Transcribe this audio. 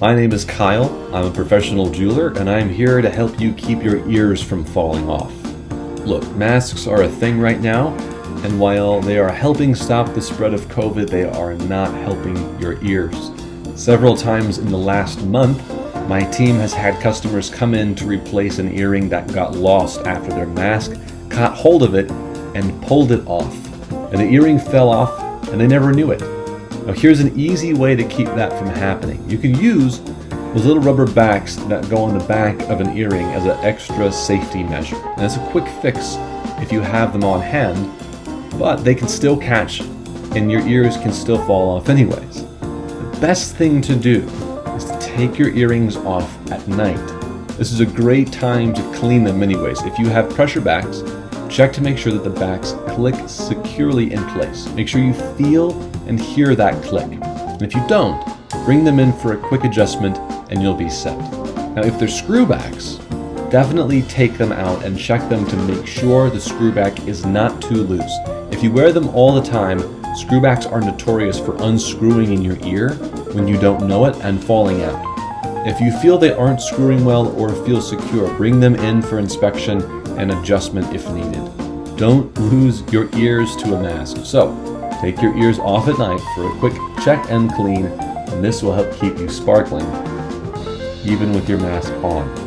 My name is Kyle. I'm a professional jeweler, and I'm here to help you keep your ears from falling off. Look, masks are a thing right now, and while they are helping stop the spread of COVID, they are not helping your ears. Several times in the last month, my team has had customers come in to replace an earring that got lost after their mask caught hold of it and pulled it off. And the earring fell off, and they never knew it. Now here's an easy way to keep that from happening. You can use those little rubber backs that go on the back of an earring as an extra safety measure. And it's a quick fix if you have them on hand, but they can still catch and your ears can still fall off anyways. The best thing to do is to take your earrings off at night. This is a great time to clean them anyways. If you have pressure backs, check to make sure that the backs click securely in place. Make sure you feel and hear that click. And if you don't, bring them in for a quick adjustment and you'll be set. Now if they're screw backs, definitely take them out and check them to make sure the screw back is not too loose. If you wear them all the time, screw backs are notorious for unscrewing in your ear when you don't know it and falling out. If you feel they aren't screwing well or feel secure, bring them in for inspection and adjustment if needed. Don't lose your ears to a mask. So, take your ears off at night for a quick check and clean, and this will help keep you sparkling even with your mask on.